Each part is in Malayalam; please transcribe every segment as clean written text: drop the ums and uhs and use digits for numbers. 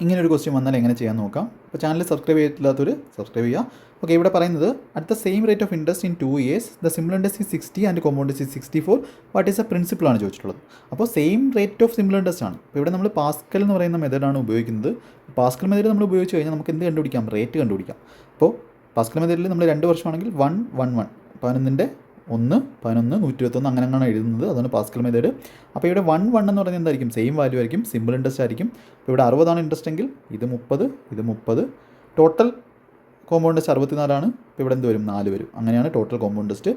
ഇങ്ങനൊരു ക്വസ്റ്റ്യൻ വന്നാൽ എങ്ങനെ ചെയ്യാൻ നോക്കാം. അപ്പോൾ ചാനൽ സബ്സ്ക്രൈബ് ചെയ്തിട്ടില്ലാത്തവർ സബ്സ്ക്രൈബ് ചെയ്യുക. ഓക്കെ, ഇവിടെ പറയുന്നത് at the same rate of interest in 2 years the simple interest is 60 and compound interest is 64. What is A principle ആണ് ചോദിച്ചിട്ടുള്ളത്. അപ്പോൾ same rate of simple interest ആണ്. അപ്പോൾ ഇവിടെ നമ്മൾ പാസ്കൽ എന്ന് പറയുന്ന മെത്തേഡാണ് ഉപയോഗിക്കുന്നത്. പാസ്കൽ മെത്തേഡ് നമ്മൾ ഉപയോഗിച്ച് കഴിഞ്ഞാൽ നമുക്ക് എന്ത് കണ്ടുപിടിക്കാം? റേറ്റ് കണ്ടുപിടിക്കാം. അപ്പോൾ പാസ്കൽ മെത്തേഡിൽ നമ്മൾ 2 വർഷമാണെങ്കിൽ 1 1 1 11ൻ്റെ 1 11 121 അങ്ങനെയാണ് എഴുതുന്നത്. അതാണ് പാസ്കൽ മെത്തേഡ്. അപ്പോൾ ഇവിടെ 1 1 എന്ന് പറയുന്നത് എന്തായിരിക്കും? സെയിം വാല്യൂ ആയിരിക്കും, സിമ്പിൾ ഇൻട്രസ്റ്റ് ആയിരിക്കും. അപ്പോൾ ഇവിടെ 60 ആണ് ഇൻട്രസ്റ്റ് എങ്കിൽ ഇത് 30 ഇത് 30. ടോട്ടൽ കോമ്പൗണ്ട് ഇൻട്രസ്റ്റ് 64 ആണ്. അപ്പോൾ ഇവിടെ എന്ത് വരും? 4 വരും. അങ്ങനെയാണ് ടോട്ടൽ കോമ്പൗണ്ട് ഇൻട്രസ്റ്റ്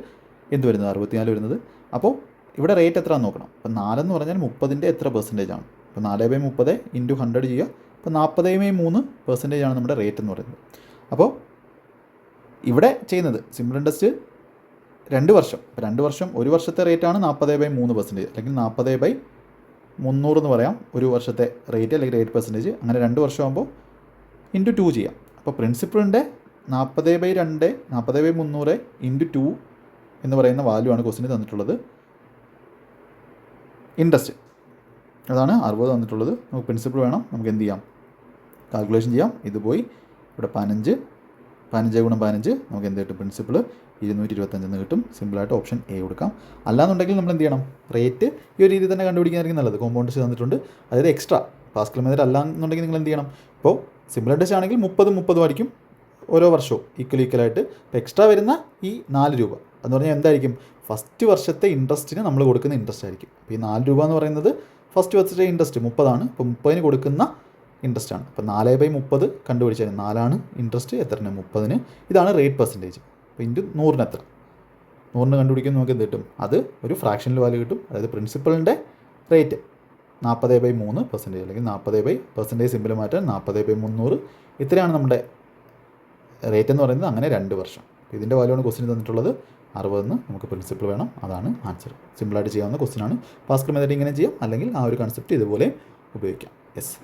എന്ത് വരുന്നത്? 64 വരുന്നത്. അപ്പോൾ ഇവിടെ റേറ്റ് എത്രയാണെന്ന് നോക്കണം. അപ്പോൾ 4 എന്ന് പറഞ്ഞാൽ 30ൻ്റെ എത്ര പെർസെൻറ്റേജ് ആണ്? അപ്പോൾ 4/30 ഇൻറ്റു 100 ചെയ്യുക. അപ്പോൾ 40/3% ആണ് നമ്മുടെ റേറ്റ് എന്ന് പറയുന്നത്. അപ്പോൾ ഇവിടെ ചെയ്യുന്നത് സിമ്പിൾ ഇൻട്രസ്റ്റ് 2 വർഷം. അപ്പോൾ 2 വർഷം, ഒരു വർഷത്തെ റേറ്റാണ് 40/3%, അല്ലെങ്കിൽ 40/300 എന്ന് പറയാം ഒരു വർഷത്തെ റേറ്റ്, അല്ലെങ്കിൽ റേറ്റ് പെർസെൻറ്റേജ്. അങ്ങനെ 2 വർഷമാകുമ്പോൾ ഇൻറ്റു 2 ചെയ്യാം. അപ്പോൾ പ്രിൻസിപ്പിളിൻ്റെ 40/2 40/300 ഇൻറ്റു 2 എന്ന് പറയുന്ന വാല്യൂ ആണ് ക്വസ്റ്റിന് തന്നിട്ടുള്ളത്. ഇൻട്രസ്റ്റ് അതാണ് 60 തന്നിട്ടുള്ളത്. നമുക്ക് പ്രിൻസിപ്പിൾ വേണം. നമുക്ക് എന്ത് ചെയ്യാം? കാൽക്കുലേഷൻ ചെയ്യാം. ഇത് പോയി ഇവിടെ 15 × 15 നമുക്ക് എന്ത് കിട്ടും? പ്രിൻസിപ്പിൾ 225 എന്ന് കിട്ടും. സിമ്പിളായിട്ട് ഓപ്ഷൻ എ കൊടുക്കാം. അല്ലാന്നുണ്ടെങ്കിൽ നമ്മൾ എന്ത് ചെയ്യണം? റേറ്റ് ഈ ഒരു രീതിയിൽ തന്നെ കണ്ടുപിടിക്കാനായിരിക്കും നല്ലത്. കോമ്പൗണ്ട് ഇൻട്രസ്റ്റ് തന്നിട്ടുണ്ട്, അതായത് എക്സ്ട്രാ പാസ്കൽ മെത്തേഡ് അല്ല എന്നുണ്ടെങ്കിൽ നിങ്ങൾ എന്ത് ചെയ്യണം? ഇപ്പോൾ സിമ്പിൾ ഇൻട്രസ്റ്റ് ആണെങ്കിൽ 30 ആയിരിക്കും ഓരോ വർഷവും ഈക്വലായിട്ട്. ഇപ്പോൾ എക്സ്ട്രാ വരുന്ന ഈ 4 രൂപ എന്ന് പറഞ്ഞാൽ എന്തായിരിക്കും? ഫസ്റ്റ് വർഷത്തെ ഇൻട്രസ്റ്റിന് നമ്മൾ കൊടുക്കുന്ന ഇൻട്രസ്റ്റ് ആയിരിക്കും. അപ്പോൾ ഈ 4 രൂപ എന്ന് പറയുന്നത് ഫസ്റ്റ് വർഷത്തെ ഇൻട്രസ്റ്റ് 30 ആണ്. ഇപ്പോൾ 30-ന് കൊടുക്കുന്ന ഇൻട്രസ്റ്റ് ആണ്. അപ്പോൾ 4/30 കണ്ടുപിടിച്ചാൽ 4 ഇൻട്രസ്റ്റ്, എത്രയാണ്? 30. ഇതാണ് റേറ്റ് പെർസെൻറ്റേജ്. അപ്പോൾ ഇൻറ്റു 100 എത്ര? 100 കണ്ടുപിടിക്കുമ്പോൾ നമുക്ക് എന്ത് കിട്ടും? അത് ഒരു ഫ്രാക്ഷണൽ വാല്യൂ കിട്ടും. അതായത് പ്രിൻസിപ്പളിൻ്റെ റേറ്റ് 40/3%, അല്ലെങ്കിൽ 40% സിമ്പിൾ മാറ്റാൻ 40/300. ഇത്രയാണ് നമ്മുടെ റേറ്റ് എന്ന് പറയുന്നത്. അങ്ങനെ 2 വർഷം. ഇതിൻ്റെ വാല്യൂ ആണ് ക്വസ്റ്റിന് തന്നിട്ടുള്ളത്. 60. നമുക്ക് പ്രിൻസിപ്പിൾ വേണം. അതാണ് ആൻസർ. സിമ്പിളായിട്ട് ചെയ്യാവുന്ന ക്വസ്റ്റിനാണ്. പാസ്കൽ മെത്തേഡ് ഇങ്ങനെ ചെയ്യാം, അല്ലെങ്കിൽ ആ ഒരു കൺസെപ്റ്റ് ഇതുപോലെ ഉപയോഗിക്കാം. യെസ്.